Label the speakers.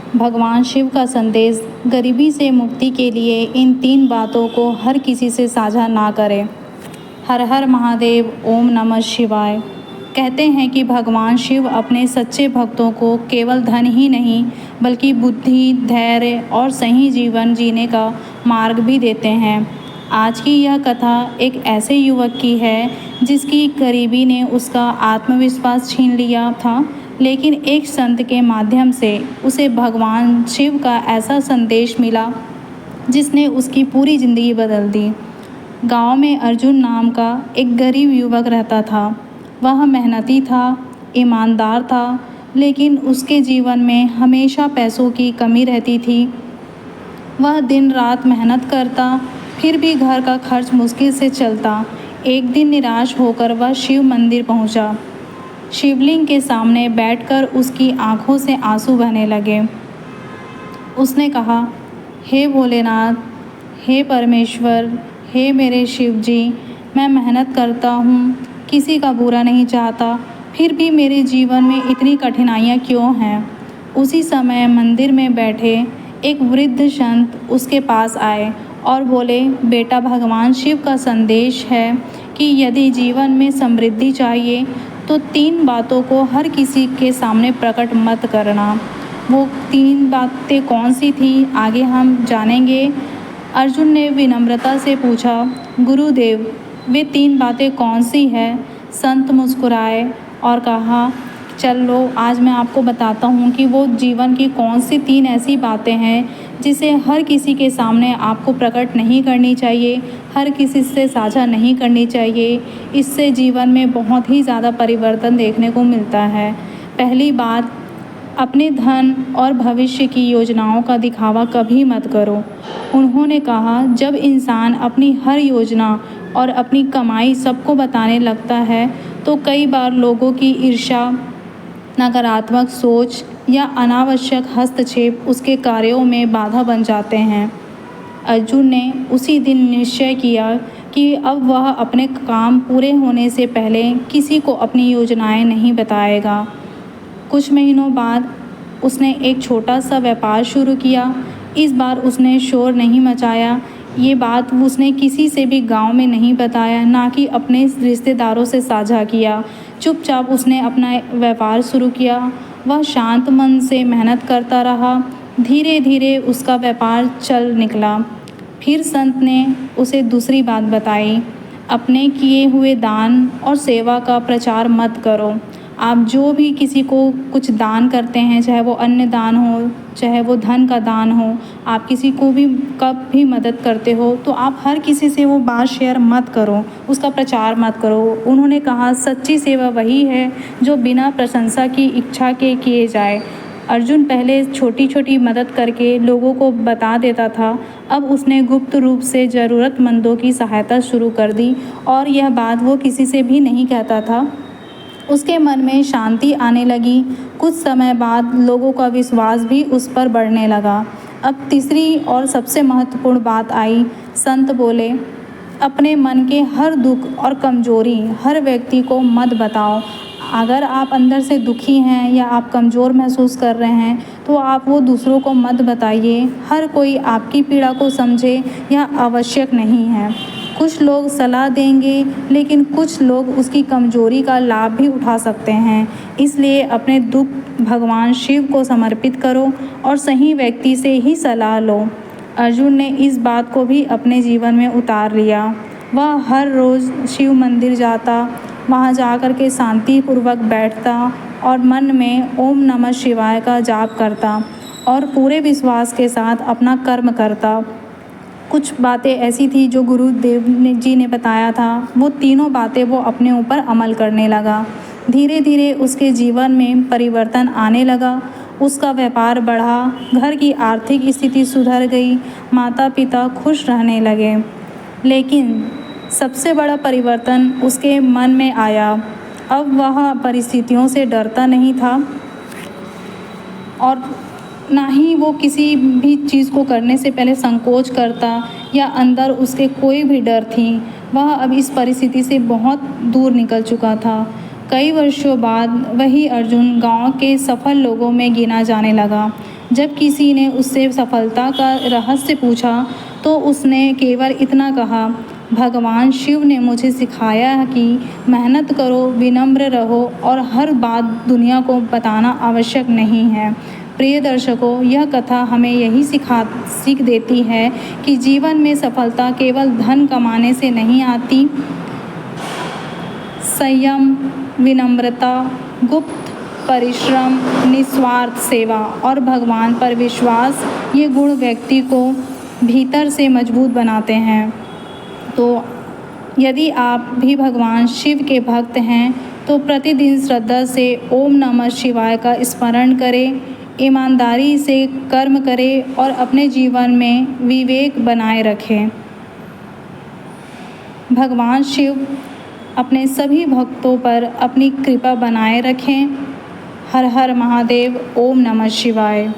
Speaker 1: भगवान शिव का संदेश गरीबी से मुक्ति के लिए इन 3 बातों को हर किसी से साझा ना करें। हर हर महादेव, ओम नमः शिवाय। कहते हैं कि भगवान शिव अपने सच्चे भक्तों को केवल धन ही नहीं बल्कि बुद्धि, धैर्य और सही जीवन जीने का मार्ग भी देते हैं। आज की यह कथा एक ऐसे युवक की है जिसकी गरीबी ने उसका आत्मविश्वास छीन लिया था, लेकिन एक संत के माध्यम से उसे भगवान शिव का ऐसा संदेश मिला जिसने उसकी पूरी ज़िंदगी बदल दी। गांव में अर्जुन नाम का एक गरीब युवक रहता था। वह मेहनती था, ईमानदार था, लेकिन उसके जीवन में हमेशा पैसों की कमी रहती थी। वह दिन रात मेहनत करता, फिर भी घर का खर्च मुश्किल से चलता। एक दिन निराश होकर वह शिव मंदिर पहुंचा। शिवलिंग के सामने बैठकर उसकी आंखों से आंसू बहने लगे। उसने कहा, हे भोलेनाथ, हे परमेश्वर, हे मेरे शिव जी, मैं मेहनत करता हूँ, किसी का बुरा नहीं चाहता, फिर भी मेरे जीवन में इतनी कठिनाइयाँ क्यों हैं। उसी समय मंदिर में बैठे एक वृद्ध संत उसके पास आए और बोले, बेटा, भगवान शिव का संदेश है कि यदि जीवन में समृद्धि चाहिए तो 3 बातों को हर किसी के सामने प्रकट मत करना। वो 3 बातें कौन सी थी, आगे हम जानेंगे। अर्जुन ने विनम्रता से पूछा, गुरुदेव, वे 3 बातें कौन सी हैं? संत मुस्कुराए और कहा, चलो आज मैं आपको बताता हूँ कि वो जीवन की कौन सी 3 ऐसी बातें हैं जिसे हर किसी के सामने आपको प्रकट नहीं करनी चाहिए, हर किसी से साझा नहीं करनी चाहिए। इससे जीवन में बहुत ही ज़्यादा परिवर्तन देखने को मिलता है। पहली बात, अपने धन और भविष्य की योजनाओं का दिखावा कभी मत करो। उन्होंने कहा, जब इंसान अपनी हर योजना और अपनी कमाई सबको बताने लगता है तो कई बार लोगों की ईर्ष्या, नकारात्मक सोच या अनावश्यक हस्तक्षेप उसके कार्यों में बाधा बन जाते हैं। अर्जुन ने उसी दिन निश्चय किया कि अब वह अपने काम पूरे होने से पहले किसी को अपनी योजनाएं नहीं बताएगा। कुछ महीनों बाद उसने एक छोटा सा व्यापार शुरू किया। इस बार उसने शोर नहीं मचाया। ये बात उसने किसी से भी गांव में नहीं बताया, ना कि अपने रिश्तेदारों से साझा किया। चुपचाप उसने अपना व्यापार शुरू किया। वह शांत मन से मेहनत करता रहा। धीरे धीरे उसका व्यापार चल निकला। फिर संत ने उसे दूसरी बात बताई, अपने किए हुए दान और सेवा का प्रचार मत करो। आप जो भी किसी को कुछ दान करते हैं, चाहे वो अन्न दान हो, चाहे वो धन का दान हो, आप किसी को भी कब भी मदद करते हो तो आप हर किसी से वो बात शेयर मत करो, उसका प्रचार मत करो। उन्होंने कहा, सच्ची सेवा वही है जो बिना प्रशंसा की इच्छा के किए जाए। अर्जुन पहले छोटी छोटी मदद करके लोगों को बता देता था, अब उसने गुप्त रूप से ज़रूरतमंदों की सहायता शुरू कर दी और यह बात वो किसी से भी नहीं कहता था। उसके मन में शांति आने लगी। कुछ समय बाद लोगों का विश्वास भी उस पर बढ़ने लगा। अब तीसरी और सबसे महत्वपूर्ण बात आई। संत बोले, अपने मन के हर दुख और कमजोरी हर व्यक्ति को मत बताओ। अगर आप अंदर से दुखी हैं या आप कमज़ोर महसूस कर रहे हैं तो आप वो दूसरों को मत बताइए। हर कोई आपकी पीड़ा को समझे यह आवश्यक नहीं है। कुछ लोग सलाह देंगे, लेकिन कुछ लोग उसकी कमजोरी का लाभ भी उठा सकते हैं। इसलिए अपने दुख भगवान शिव को समर्पित करो और सही व्यक्ति से ही सलाह लो। अर्जुन ने इस बात को भी अपने जीवन में उतार लिया। वह हर रोज़ शिव मंदिर जाता, वहाँ जाकर के शांतिपूर्वक बैठता और मन में ओम नमः शिवाय का जाप करता और पूरे विश्वास के साथ अपना कर्म करता। कुछ बातें ऐसी थी जो गुरुदेव जी ने बताया था, वो तीनों बातें वो अपने ऊपर अमल करने लगा। धीरे धीरे उसके जीवन में परिवर्तन आने लगा। उसका व्यापार बढ़ा, घर की आर्थिक स्थिति सुधर गई, माता पिता खुश रहने लगे। लेकिन सबसे बड़ा परिवर्तन उसके मन में आया। अब वह परिस्थितियों से डरता नहीं था और ना ही वो किसी भी चीज़ को करने से पहले संकोच करता या अंदर उसके कोई भी डर थी। वह अब इस परिस्थिति से बहुत दूर निकल चुका था। कई वर्षों बाद वही अर्जुन गांव के सफल लोगों में गिना जाने लगा। जब किसी ने उससे सफलता का रहस्य पूछा तो उसने केवल इतना कहा, भगवान शिव ने मुझे सिखाया कि मेहनत करो, विनम्र रहो और हर बात दुनिया को बताना आवश्यक नहीं है। प्रिय दर्शकों, यह कथा हमें यही सीख देती है कि जीवन में सफलता केवल धन कमाने से नहीं आती। संयम, विनम्रता, गुप्त परिश्रम, निस्वार्थ सेवा और भगवान पर विश्वास, ये गुण व्यक्ति को भीतर से मजबूत बनाते हैं। तो यदि आप भी भगवान शिव के भक्त हैं तो प्रतिदिन श्रद्धा से ओम नमः शिवाय का स्मरण करें, ईमानदारी से कर्म करें और अपने जीवन में विवेक बनाए रखें। भगवान शिव अपने सभी भक्तों पर अपनी कृपा बनाए रखें। हर हर महादेव। ओम नमः शिवाय।